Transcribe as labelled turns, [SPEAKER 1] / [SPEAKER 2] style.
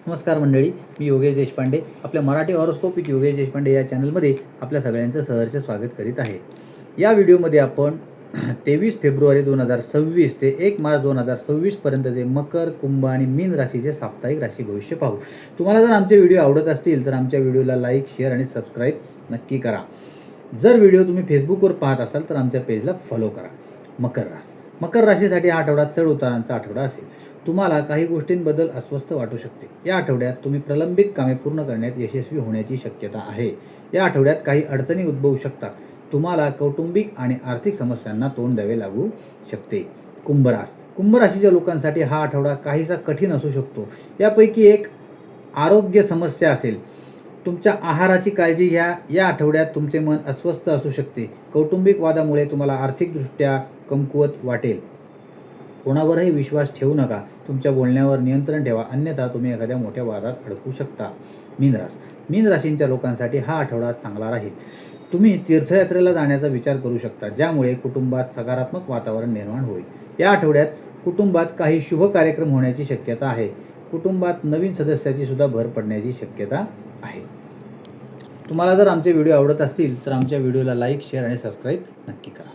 [SPEAKER 1] नमस्कार मंडळी, मी योगेश देशपांडे. आपल्या मराठी हॉरोस्कोप विथ योगेश देशपांडे या चॅनलमध्ये आपल्या सगळ्यांचं सहर्ष स्वागत करीत आहे. या व्हिडिओमध्ये आपण 23 फेब्रुवारी 2026 ते 1 मार्च 2026 पर्यंतचे मकर, कुंभ आणि मीन राशीचे साप्ताहिक राशी भविष्य पाहू. तुम्हाला जर आमचे व्हिडिओ आवडत असतील तर आमच्या व्हिडिओला लाईक, शेअर आणि सबस्क्राईब नक्की करा. जर व्हिडिओ तुम्ही फेसबुकवर पाहत असाल तर आमच्या पेजला फॉलो करा. मकर राशीसाठी हा आठवडा चढ उतारांचा आठवडा असेल. तुम्हाला काही गोष्टींबद्दल अस्वस्थ वाटू शकते. या आठवड्यात तुम्ही प्रलंबित कामे पूर्ण करण्यात यशस्वी होण्याची शक्यता आहे. या आठवड्यात काही अडचणी उद्भवू शकतात. तुम्हाला कौटुंबिक आणि आर्थिक समस्यांना तोंड द्यावे लागू शकते. कुंभ राशीच्या लोकांसाठी हा आठवडा काहीसा कठीण असू शकतो. यापैकी एक आरोग्य समस्या असेल. तुमच्या आहाराची काळजी घ्या. या आठवड्यात तुमचे मन अस्वस्थ असू शकते. कौटुंबिक वादामुळे तुम्हाला आर्थिकदृष्ट्या कमकुवत वाटेल. कोणावरही विश्वास ठेवू नका. तुमच्या बोलण्यावर नियंत्रण ठेवा, अन्यथा तुम्ही एखाद्या मोठ्या वादात अडकू शकता. मीन राशींच्या लोकांसाठी हा आठवडा चांगला राहील. तुम्ही तीर्थयात्रेला जाण्याचा विचार करू शकता, ज्यामुळे कुटुंबात सकारात्मक वातावरण निर्माण होईल. या आठवड्यात कुटुंबात काही शुभ कार्यक्रम होण्याची शक्यता आहे. कुटुंबात नवीन सदस्याची सुद्धा भर पडण्याची शक्यता आहे. तुम्हाला जर आमचे व्हिडिओ आवडत असतील तर आमच्या व्हिडिओला लाईक, शेअर आणि सबस्क्राईब नक्की करा.